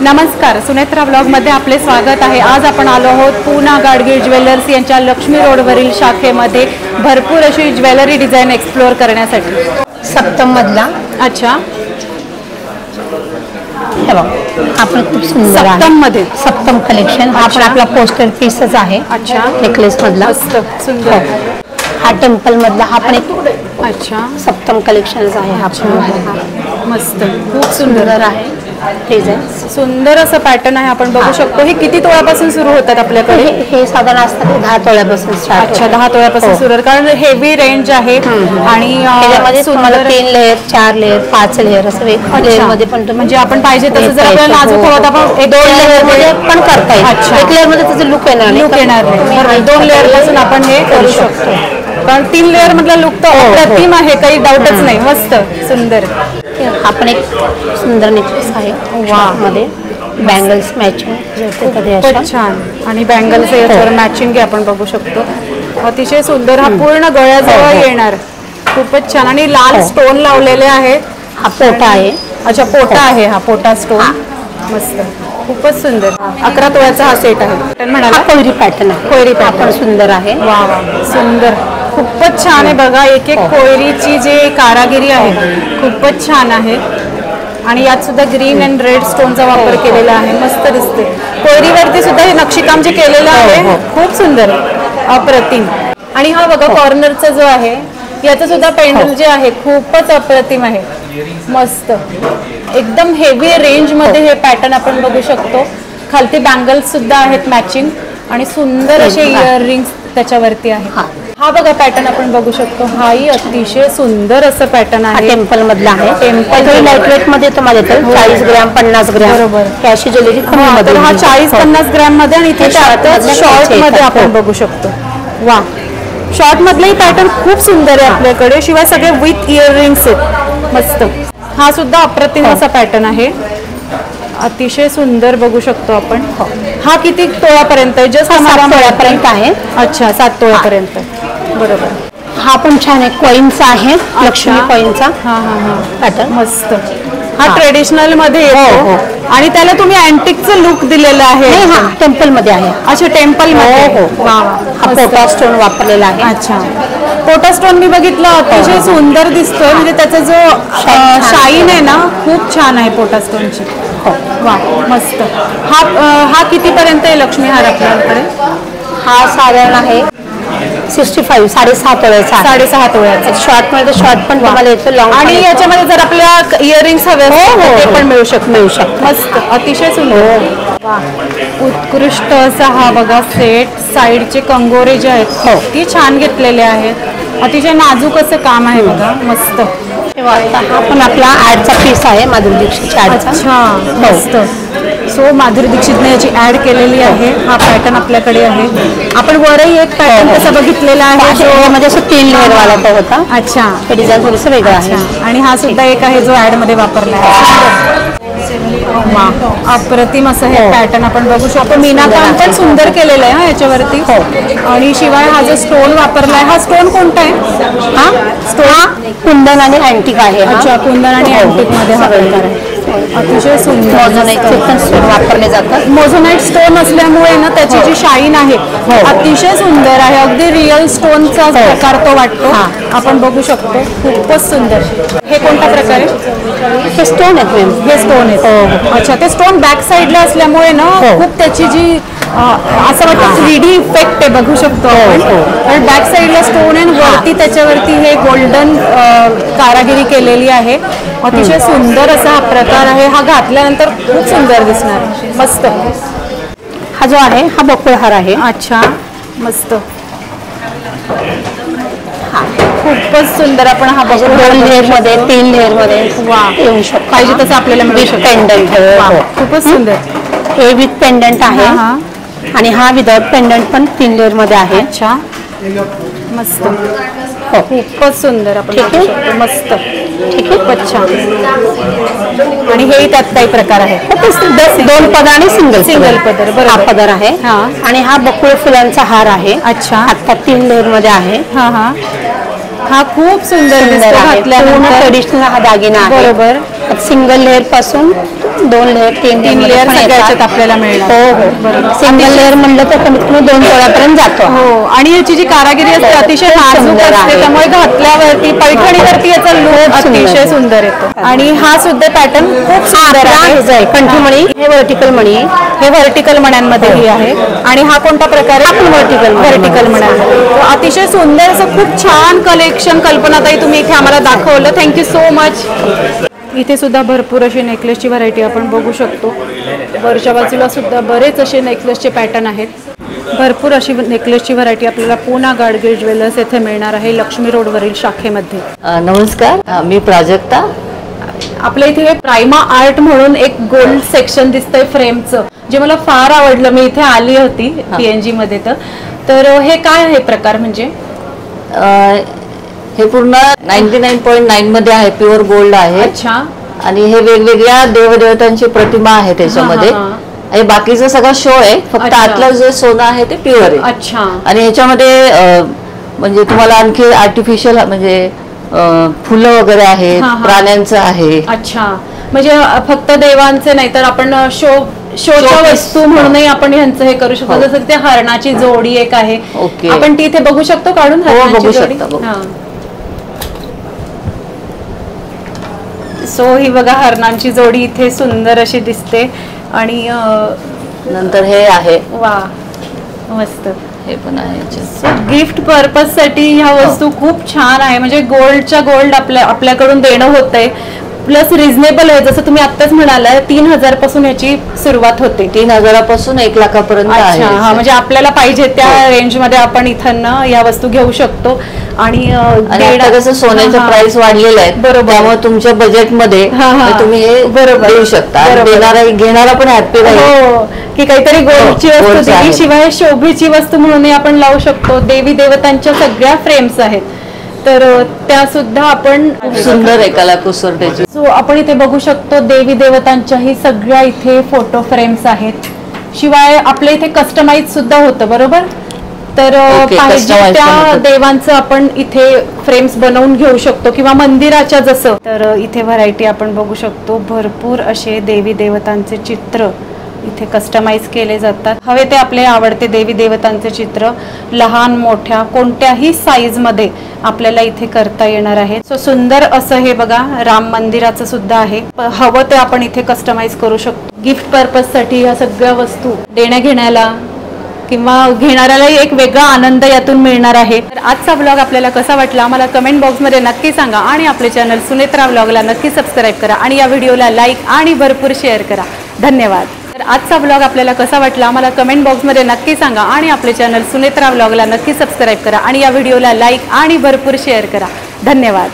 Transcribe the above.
नमस्कार, सुनेत्रा ब्लॉगमध्ये आपले स्वागत आहे। आज आपण आलो आहोत पूना गाडगीळ ज्वेलर्स यांच्या लक्ष्मी रोडवरील शाखेमध्ये भरपूर अशी ज्वेलरी डिझाइन एक्सप्लोर करण्यासाठी। सप्तम मधला अच्छा, आपण खूप सुंदर सप्तम मध्ये सप्तम कलेक्शन हा पण आपला पोस्टर पीसच आहे। अच्छा, नेकलेस मधला मस्त सुंदर। हा टेम्पल मधला हा पण एक अच्छा सप्तम कलेक्शनच आहे। हा पण मस्त, खूप सुंदर आहे डिझाइन, सुंदर असं पॅटर्न आहे। आपण बघू शकतो। हे किती तोळ्यापासून सुरू होतात आपल्याकडे? हे साधारण असतात 10 तोळ्यापासून स्टार्ट। अच्छा, 10 तोळ्यापासून सुरू होतात, कारण हेवी रेंज आहे। आणि त्यामध्ये तुम्हाला 3 लेयर 4 लेयर 5 लेयर असं लेयर मध्ये पण म्हणजे आपण पाहिजे तसं जर आपल्याला नाजूक हवं तर आपण 2 लेयर मध्ये पण करता येईल। अच्छा, 1 लेयर मध्ये त्याचं लुक येणार नाही, 2 लेयर पासून आपण हे करू शकतो। पण 3 लेयर मधला लुक तर अप्रतिम आहे, काही डाऊटच नाही। मस्त सुंदर। आपण एक सुंदर नेकलेस आहे मध्ये बँगल्स मॅचिंग छान, आणि बँगल्स याच्यावर मॅचिंग आपण बघू शकतो। अतिशय सुंदर। हा पूर्ण गळ्याजवळ येणार, खूपच छान। आणि लाल स्टोन लावलेले आहे। हा पोटा आहे। अच्छा, पोटा आहे, हा पोटा स्टोन मस्त, खूपच सुंदर। 11 तोळ्याचा हा सेट आहे म्हणाला। कोयरी पॅटर्न आहे, कोयरी पॅटर्न सुंदर आहे। वा वा, सुंदर, खूपच छान आहे। बघा, एक एक कोयरीची जे कारागिरी आहे खूपच छान आहे। आणि यात सुद्धा ग्रीन अँड रेड स्टोनचा वापर केलेला आहे, मस्त दिसते। कोयरीवरती सुद्धा हे नक्षीकाम जे केलेलं आहे खूप सुंदर, अप्रतिम। आणि हा बघा कॉर्नरचा जो आहे याचं सुद्धा पेंडल जे आहे खूपच अप्रतिम आहे, मस्त एकदम हेवी रेंज मध्ये हे पॅटर्न आपण बघू शकतो। खालती बँगल्स सुद्धा आहेत मॅचिंग, आणि सुंदर असे इयरिंग्स त्याच्यावरती आहे। हा बघा पॅटर्न आपण बघू शकतो, हाही अतिशय सुंदर असं पॅटर्न आहे। टेम्पल मधला आहे। टेम्पल लाईट वेट मध्ये तुम्हाला येतं 40 ग्रॅम 50 ग्रॅम बरोबर। अशी ज्वेलरी तर हा 40-50 ग्रॅम मध्ये, आणि इथे शॉर्ट मध्ये आपण बघू शकतो। वा, शॉर्ट मधलाही पॅटर्न खूप सुंदर आहे आपल्याकडे, शिवाय सगळे विथ इयरिंग्स आहेत, मस्त। हा सुद्धा अप्रतिम असा पॅटर्न आहे, अतिशय सुंदर बघू शकतो आपण। हा किती तोळ्यापर्यंत आहे? जस्ट 7 तोळ्यापर्यंत आहे। अच्छा, 7 तोळ्यापर्यंत, बरोबर। हा पण छान आहे, कॉइनचा आहे, लक्ष्मी कॉइनचा पॅटर्न, मस्त। हा ट्रेडिशनल मध्ये येतो, आणि त्याला तुम्ही अँटिकचं लुक दिलेलं आहे। हा टेम्पल मध्ये आहे। अच्छा, टेम्पल मध्ये। हा पोटा स्टोन वापरलेला आहे। अच्छा, पोटा स्टोन मी बघितलं, अतिशय सुंदर दिसतोय। म्हणजे त्याचा जो शाईन आहे ना, खूप छान आहे पोटा स्टोनची। वा, मस्त। हा कितीपर्यंत आहे लक्ष्मी हार आपल्याकडे? हा साधारण आहे 65, 6.5 तोळ्याचा, 6.5 तोळ्याचा। शॉर्ट मध्ये शॉर्ट पण तुम्हाला येतो, लॉंग। आणि याच्यामध्ये जर आपल्या इयरिंग्स हवे ते पण मिळू शकतं। मस्त, अतिशय सुंदर। उत्कृष्ट असा हा बघा सेट। साईडचे कंगोरे जे आहेत ती छान घेतलेले आहेत, अतिशय नाजूक असं काम आहे बघा, मस्त। हा पण आपला ऍडचा पीस आहे, माधुरी दीक्षितच्या ऍडचा। अच्छा, मस्त। सो माधुरी दीक्षितने याची ऍड केलेली आहे। हा पॅटर्न आपल्याकडे आहे। आपण वरही एक पॅटर्न तसा बघितलेला आहे, जो म्हणजे असं 3 लेअर वाला तो होता। अच्छा, हे डिझाइन थोडंसं वेगळं आहे। आणि हा सुद्धा एक आहे जो ऍड मध्ये वापरला आहे। अप्रतिम असं हे पॅटर्न आपण बघू शकतो। मीनाकाम पण सुंदर केलेलं आहे याच्यावरती। आणि शिवाय हा जो स्टोन वापरलाय, हा स्टोन कोणता आहे? हा स्टोन कुंदन आणि अँटिक आहे। अच्छा, कुंदन आणि अँटिक मध्ये हा प्रकार आहे, अतिशय सुंदर। मोझोनाइट स्टोन वापरले जातात। मोझोनाइट स्टोन असल्यामुळे ना त्याची जी शाईन आहे अतिशय सुंदर आहे, अगदी रिअल स्टोनचा प्रकार तो वाटतो। आपण बघू शकतो, खूपच सुंदर। हे कोणता प्रकार आहे? हे स्टोन आहे, हे स्टोन आहे। अच्छा, ते स्टोन बॅक साईडला असल्यामुळे ना खूप त्याची जी असं वाटतं 3D इफेक्ट आहे, बघू शकतो आपण। कारण बॅक साईडला स्टोन आहे, वरती त्याच्यावरती हे गोल्डन कारागिरी केलेली आहे। अतिशय सुंदर असा हा प्रकार आहे। हा घातल्यानंतर खूप सुंदर दिसणार, मस्त। हा जो आहे हा बकुळ हार आहे। अच्छा, मस्त, खूपच सुंदर। आपण हा 2 लेअर मध्ये 3 लेअर मध्ये येऊ शकतो, पाहिजे तसं आपल्याला मिळू शकतं। पेंडंट खूपच सुंदर। हे विथ पेंडंट आहे, आणि हा विदाउट पेंडंट पण 3 लेअर मध्ये आहे। अच्छा, मस्त, खूपच सुंदर आपण बघू शकतो, मस्त, खूपच छान। आणि हे त्यात काही प्रकार आहे, 2 पदर आणि सिंगल पदर, बरोबर। हा पदर आहे, आणि हा बकुळ फुलांचा हार आहे। अच्छा, आता 3 लेअर मध्ये आहे। हा खूप सुंदर ट्रेडिशनल हा दागिना आहे, बरोबर। सिंगल लेअर पासून 2 लेअर 3 लेअर सगळ्याच्यात आपल्याला मिळणार. हो हो बरोबर. सिंगल लेअर म्हणलं तर कमीत कमी 2 तोळ्यापर्यंत जातो. हो आणि याची जी कारागिरी असते अतिशय नाजूक सुंदर असते, आहे. त्यामुळे घातल्यावरती पैठणीवरती याचा लुक अतिशय सुंदर येतो. आणि हा सुद्धा पॅटर्न खूप सुंदर आहे. कंठीमणी हे व्हर्टिकल मणी आहे. हे व्हर्टिकल मण्यांमध्येही आहे. आणि हा कोणता प्रकार आहे? व्हर्टिकल मण्यांमध्ये. अतिशय सुंदर असं खूप छान कलेक्शन कल्पनाताई तुम्ही इथे आम्हाला दाखवलं. Thank you so much. इथे सुद्धा भरपूर अशी नेकलेसची व्हरायटी आपण बघू शकतो. वरच्या बाजूला सुद्धा बरेच असे नेकलेसचे पॅटर्न आहेत. भरपूर अशी नेकलेसची व्हरायटी आपल्याला पुणा गाडगीळ ज्वेलर्स येथे मिळणार आहे, लक्ष्मी रोडवरील शाखेमध्ये. नमस्कार, मी प्राजक्ता. आपल्या इथे हे प्राइमा आर्ट म्हणून एक गोल्ड सेक्शन दिसतंय फ्रेमचं, जे मला फार आवडलं. मी इथे आली होती PNG मध्ये. तर हे काय आहे प्रकार? म्हणजे हे पूर्ण 99.9 मध्ये आहे, प्युअर गोल्ड आहे. अच्छा. आणि हे वेगवेगळ्या देवदेवतांची प्रतिमा आहे त्याच्यामध्ये. हे बाकीचं सगळं शो आहे, फक्त आतलं जे सोनं आहे ते प्युअर आहे. अच्छा. आणि ह्याच्यामध्ये म्हणजे तुम्हाला आणखी आर्टिफिशियल म्हणजे फुलं वगैरे आहेत, प्राण्यांचं आहे. अच्छा. म्हणजे फक्त देवांचे नाही तर आपण शोच्या वस्तू म्हणूनही आपण ह्यांचं हे करू शकतो. जसं ते हरणाची जोडी एक आहे, आपण ती इथे बघू शकतो काढून. बघू शकतो. सो ही बघा हरणांची जोडी इथे सुंदर अशी दिसते. आणि नंतर हे आहे. वा मस्त. हे पण आहे. गिफ्ट पर्पज साठी ह्या वस्तू खूप छान आहे. म्हणजे गोल्डच्या गोल्ड आपल्याकडून देणं होतंय, प्लस रिझनेबल आहे. जसं तुम्ही आत्ताच म्हणाला 3000 पासून याची सुरुवात होते. 3000 पासून 1 लाखापर्यंत आहे. हा, म्हणजे आपल्याला पाहिजे त्या रेंज मध्ये आपण इथं या वस्तू घेऊ शकतो. आणि कसं सोन्याचं प्राइस वाढलेलं आहे, बरोबर, त्यामुळे तुमच्या बजेटमध्ये तुम्ही हे बरोबर देऊ शकता. घेणारा पण हॅपी राहील की काहीतरी गोल्डची वस्तू दिली. शिवाय शोभेची वस्तू म्हणून आपण लावू शकतो. देवी देवतांच्या सगळ्या फ्रेम्स आहेत, तर त्या सुद्धा आपण सुंदर आहे कलाकुसर त्याची. सो आपण इथे बघू शकतो देवी देवतांच्याही सगळ्या इथे फोटो फ्रेम्स आहेत. शिवाय आपल्या इथे कस्टमाइज सुद्धा होतं. बरोबर. तर पाहिजे त्या देवांचं आपण इथे फ्रेम्स बनवून घेऊ शकतो, किंवा मंदिराच्या जसं. तर इथे व्हरायटी आपण बघू शकतो. भरपूर असे देवी देवतांचे चित्र इथे कस्टमाइज केले जातात. हवे ते आपले आवडते देवी देवतांचे चित्र लहान मोठ्या कोणत्याही साईज मध्ये आपल्याला इथे करता येणार आहे. सो सुंदर असं हे बघा राम मंदिराचं सुद्धा आहे. हवं ते आपण इथे कस्टमाइज करू शकतो. गिफ्ट पर्पज साठी या सगळ्या वस्तू देण्या घेण्याला किंवा घेणाऱ्यालाही एक वेगळा आनंद यातून मिळणार आहे. तर आजचा ब्लॉग आपल्याला कसा वाटला आम्हाला कमेंट बॉक्समध्ये नक्की सांगा. आणि आपले चॅनल सुनेत्रा ब्लॉगला नक्की सबस्क्राईब करा आणि या व्हिडिओला लाईक आणि भरपूर शेअर करा. धन्यवाद. तर आजचा ब्लॉग आपल्याला कसा वाटला आम्हाला कमेंट बॉक्समध्ये नक्की सांगा. आणि आपले चॅनल सुनेत्रा ब्लॉगला नक्की सबस्क्राईब करा आणि या व्हिडिओला लाईक आणि भरपूर शेअर करा. धन्यवाद.